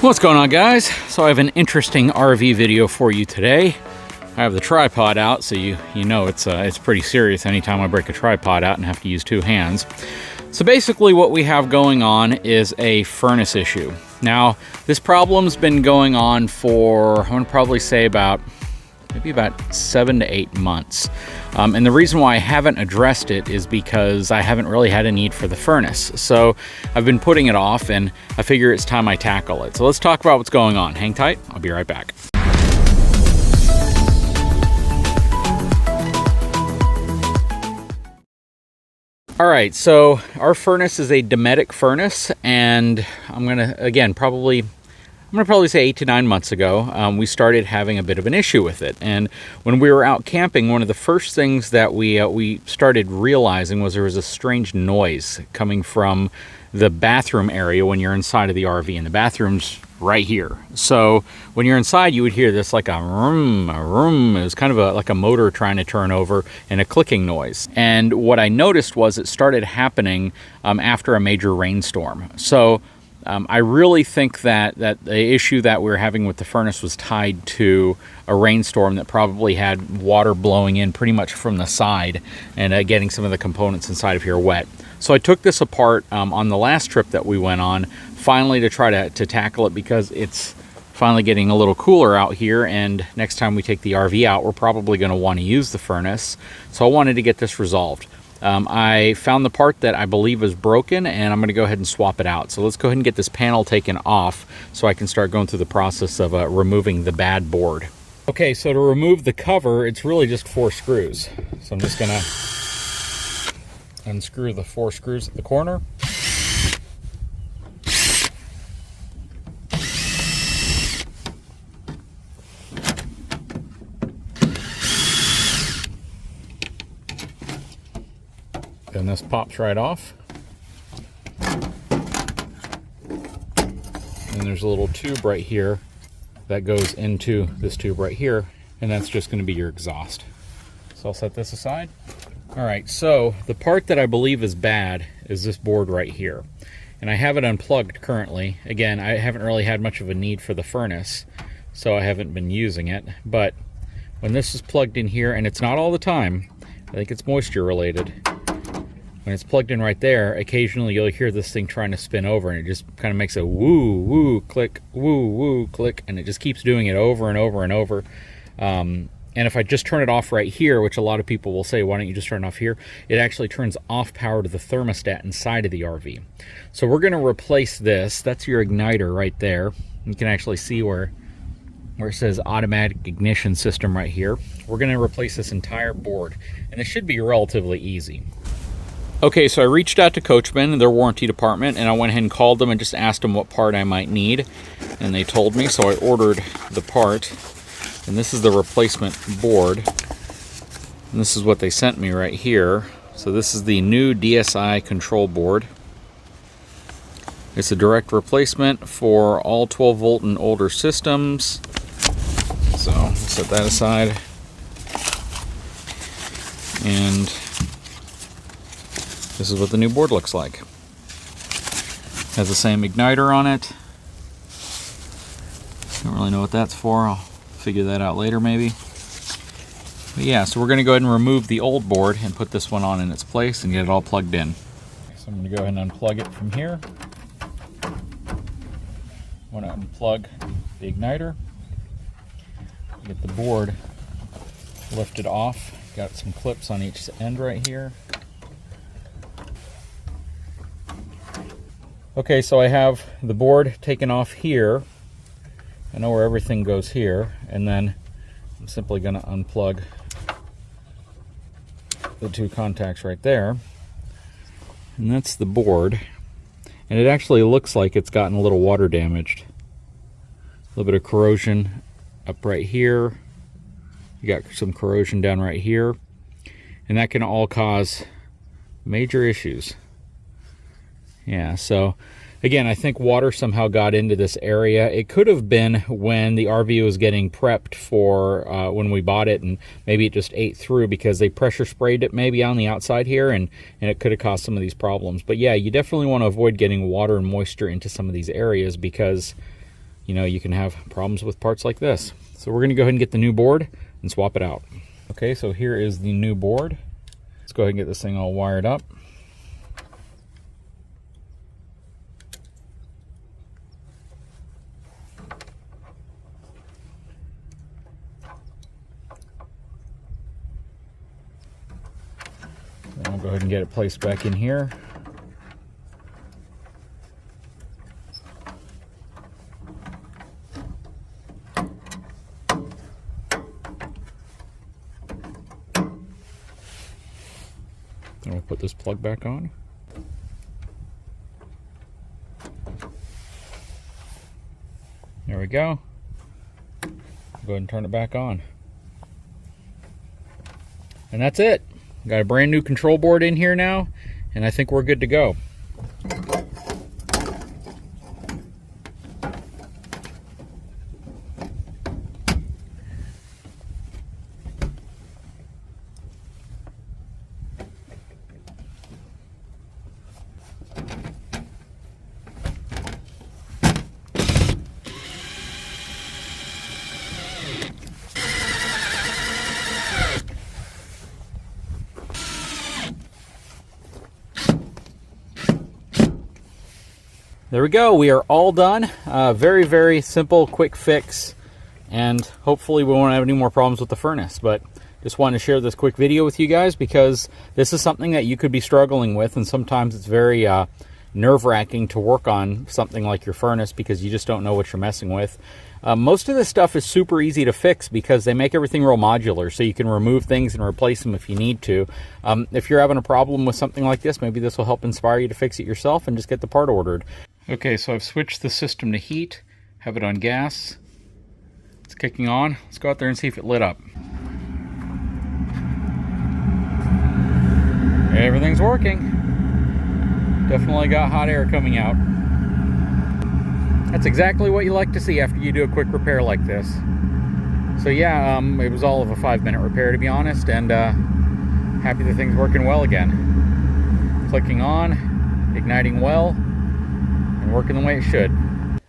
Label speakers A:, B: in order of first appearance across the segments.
A: What's going on, guys? So I have an interesting RV video for you today. I have the tripod out, so you know it's pretty serious anytime I break a tripod out and have to use two hands. So basically what we have going on is a furnace issue. Now, this problem's been going on for, I'm gonna probably say maybe about 7 to 8 months. And the reason why I haven't addressed it is because I haven't really had a need for the furnace. So I've been putting it off, and I figure it's time I tackle it. So let's talk about what's going on. Hang tight, I'll be right back. All right, so our furnace is a Dometic furnace, and I'm gonna probably say 8 to 9 months ago, we started having a bit of an issue with it. And when we were out camping, one of the first things that we started realizing was there was a strange noise coming from the bathroom area when you're inside of the RV, and the bathroom's right here. So when you're inside, you would hear this like a vroom, a vroom. It was kind of like a motor trying to turn over, and a clicking noise. And what I noticed was it started happening after a major rainstorm. So I really think that the issue that we were having with the furnace was tied to a rainstorm that probably had water blowing in pretty much from the side and getting some of the components inside of here wet. So I took this apart on the last trip that we went on, finally to try to tackle it, because it's finally getting a little cooler out here, and next time we take the RV out, we're probably going to want to use the furnace. So I wanted to get this resolved. I found the part that I believe is broken, and I'm going to go ahead and swap it out. So let's go ahead and get this panel taken off so I can start going through the process of removing the bad board. Okay, so to remove the cover, it's really just 4 screws. So I'm just going to unscrew the 4 screws at the corner. And this pops right off. And there's a little tube right here that goes into this tube right here, and that's just going to be your exhaust. So I'll set this aside. All right, so the part that I believe is bad is this board right here. And I have it unplugged currently. Again, I haven't really had much of a need for the furnace, so I haven't been using it. But when this is plugged in here, and it's not all the time, I think it's moisture related. When it's plugged in right there, occasionally you'll hear this thing trying to spin over, and it just kind of makes a woo, woo, click, woo, woo, click, and it just keeps doing it over and over and over. And if I just turn it off right here, which a lot of people will say, why don't you just turn it off here? It actually turns off power to the thermostat inside of the RV. So we're going to replace this. That's your igniter right there. You can actually see where it says automatic ignition system right here. We're going to replace this entire board, and it should be relatively easy. Okay, so I reached out to Coachman, their warranty department, and I went ahead and called them and just asked them what part I might need. And they told me, so I ordered the part. And this is the replacement board. And this is what they sent me right here. So this is the new DSI control board. It's a direct replacement for all 12 volt and older systems. So I'll set that aside. And this is what the new board looks like. Has the same igniter on it. Don't really know what that's for. I'll figure that out later maybe. But yeah, so we're going to go ahead and remove the old board and put this one on in its place and get it all plugged in. So I'm going to go ahead and unplug it from here. I want to unplug the igniter. Get the board lifted off. Got some clips on each end right here. Okay, so I have the board taken off here. I know where everything goes here, and then I'm simply going to unplug the 2 contacts right there. And that's the board. And it actually looks like it's gotten a little water damaged. A little bit of corrosion up right here. You got some corrosion down right here. And that can all cause major issues. Yeah, so again, I think water somehow got into this area. It could have been when the RV was getting prepped for when we bought it, and maybe it just ate through because they pressure sprayed it maybe on the outside here, and it could have caused some of these problems. But yeah, you definitely want to avoid getting water and moisture into some of these areas, because you know, you can have problems with parts like this. So we're going to go ahead and get the new board and swap it out. Okay, so here is the new board. Let's go ahead and get this thing all wired up. I'll go ahead and get it placed back in here. And we'll put this plug back on. There we go. Go ahead and turn it back on. And that's it. Got a brand new control board in here now, and I think we're good to go. There we go. We are all done. Very, very simple, quick fix, and hopefully we won't have any more problems with the furnace. But just wanted to share this quick video with you guys because this is something that you could be struggling with, and sometimes it's very nerve-wracking to work on something like your furnace because you just don't know what you're messing with. Most of this stuff is super easy to fix because they make everything real modular, so you can remove things and replace them if you need to. If you're having a problem with something like this, maybe this will help inspire you to fix it yourself and just get the part ordered. Okay, so I've switched the system to heat, have it on gas. It's kicking on. Let's go out there and see if it lit up. Everything's working. Definitely got hot air coming out. That's exactly what you like to see after you do a quick repair like this. So yeah, it was all of a 5-minute repair, to be honest, and happy the thing's working well again. Clicking on, igniting well, and working the way it should.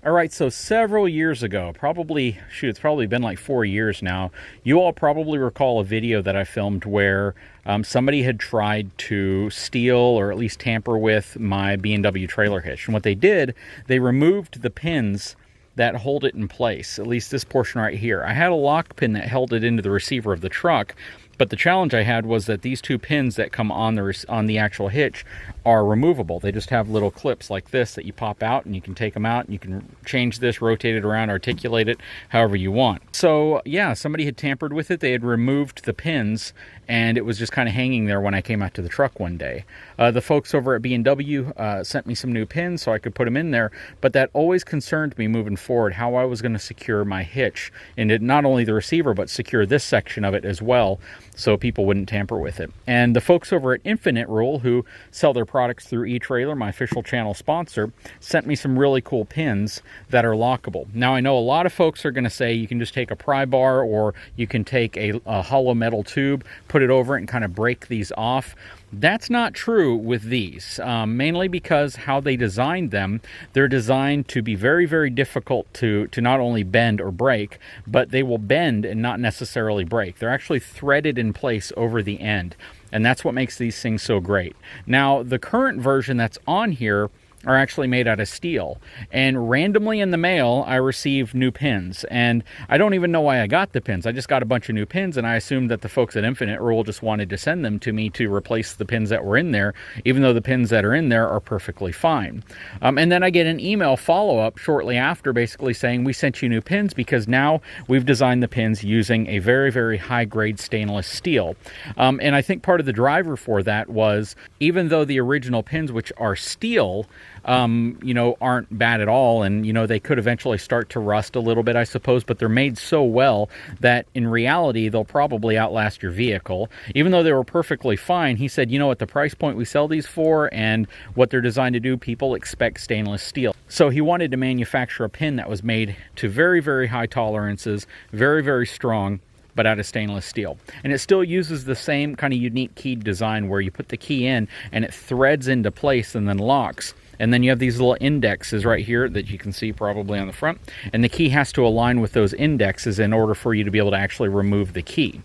A: All right, so several years ago, it's probably been like 4 years now, you all probably recall a video that I filmed where somebody had tried to steal or at least tamper with my B&W trailer hitch. And what they did, they removed the pins that hold it in place, at least this portion right here. I had a lock pin that held it into the receiver of the truck, but the challenge I had was that these two pins that come on the actual hitch are removable. They just have little clips like this that you pop out, and you can take them out, and you can change this, rotate it around, articulate it however you want. So yeah, somebody had tampered with it. They had removed the pins, and it was just kind of hanging there when I came out to the truck one day. The folks over at B&W sent me some new pins so I could put them in there, but that always concerned me moving forward, how I was going to secure my hitch, and not only the receiver, but secure this section of it as well, so people wouldn't tamper with it. And the folks over at InfiniteRule, who sell their products through eTrailer, my official channel sponsor, sent me some really cool pins that are lockable. Now, I know a lot of folks are going to say you can just take a pry bar, or you can take a hollow metal tube, put it over it, and kind of break these off. That's not true with these, mainly because how they designed them, they're designed to be very, very difficult to not only bend or break, but they will bend and not necessarily break. They're actually threaded in place over the end, and that's what makes these things so great. Now, the current version that's on here are actually made out of steel, and randomly in the mail I received new pins, and I don't even know why I got the pins. I just got a bunch of new pins, and I assumed that the folks at InfiniteRule just wanted to send them to me to replace the pins that were in there, even though the pins that are in there are perfectly fine. And then I get an email follow-up shortly after basically saying, we sent you new pins because now we've designed the pins using a very, very high-grade stainless steel. And I think part of the driver for that was, even though the original pins, which are steel, aren't bad at all, and they could eventually start to rust a little bit, I suppose, but they're made so well that in reality they'll probably outlast your vehicle. Even though they were perfectly fine, he said, at the price point we sell these for and what they're designed to do, people expect stainless steel. So he wanted to manufacture a pin that was made to very, very high tolerances, very, very strong, but out of stainless steel. And it still uses the same kind of unique keyed design where you put the key in and it threads into place and then locks. And then you have these little indexes right here that you can see probably on the front. And the key has to align with those indexes in order for you to be able to actually remove the key.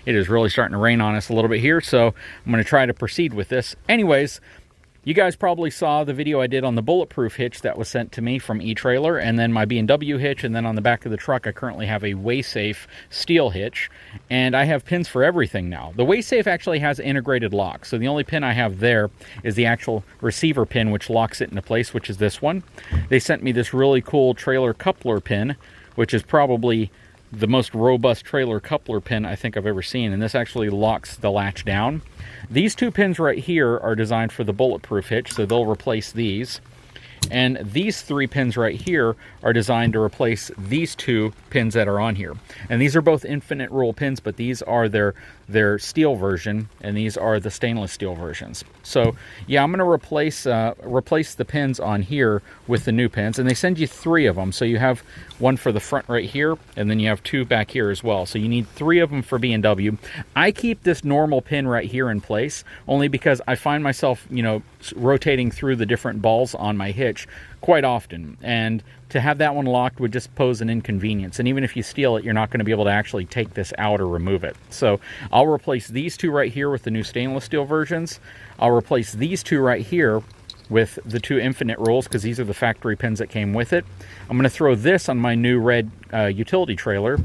A: It is really starting to rain on us a little bit here, so I'm going to try to proceed with this. Anyways, you guys probably saw the video I did on the bulletproof hitch that was sent to me from eTrailer, and then my B&W hitch, and then on the back of the truck I currently have a WaySafe steel hitch, and I have pins for everything now. The WaySafe actually has integrated locks, so the only pin I have there is the actual receiver pin which locks it into place, which is this one. They sent me this really cool trailer coupler pin, which is probably the most robust trailer coupler pin I think I've ever seen, and this actually locks the latch down. These two pins right here are designed for the bulletproof hitch, so they'll replace these. And these three pins right here are designed to replace these two pins that are on here. And these are both InfiniteRule pins, but these are their steel version, and these are the stainless steel versions. So yeah, I'm going to replace the pins on here with the new pins, and they send you 3 of them. So you have one for the front right here, and then you have 2 back here as well. So you need 3 of them for B&W. I keep this normal pin right here in place only because I find myself, you know, rotating through the different balls on my hitch quite often, and to have that one locked would just pose an inconvenience. And even if you steal it, you're not going to be able to actually take this out or remove it. So I'll replace these 2 right here with the new stainless steel versions. I'll replace these 2 right here with the 2 InfiniteRules, because these are the factory pins that came with it. I'm going to throw this on my new red utility trailer,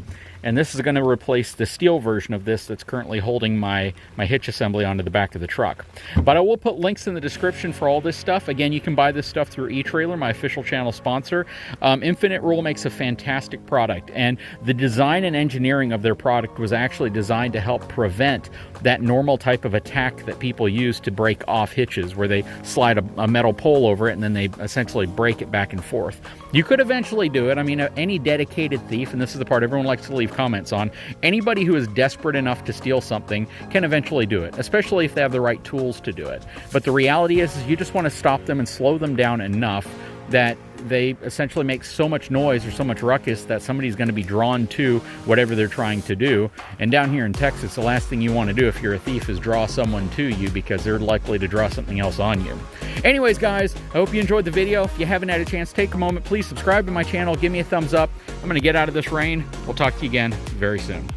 A: and this is going to replace the steel version of this that's currently holding my hitch assembly onto the back of the truck. But I will put links in the description for all this stuff. Again, you can buy this stuff through eTrailer, my official channel sponsor. InfiniteRule makes a fantastic product, and the design and engineering of their product was actually designed to help prevent that normal type of attack that people use to break off hitches, where they slide a metal pole over it and then they essentially break it back and forth. You could eventually do it. I mean, any dedicated thief, and this is the part everyone likes to leave comments on, anybody who is desperate enough to steal something can eventually do it, especially if they have the right tools to do it. But the reality is you just want to stop them and slow them down enough that they essentially make so much noise or so much ruckus that somebody's going to be drawn to whatever they're trying to do. And down here in Texas, the last thing you want to do if you're a thief is draw someone to you, because they're likely to draw something else on you. Anyways, guys, I hope you enjoyed the video. If you haven't had a chance, take a moment, please subscribe to my channel, give me a thumbs up. I'm going to get out of this rain. We'll talk to you again very soon.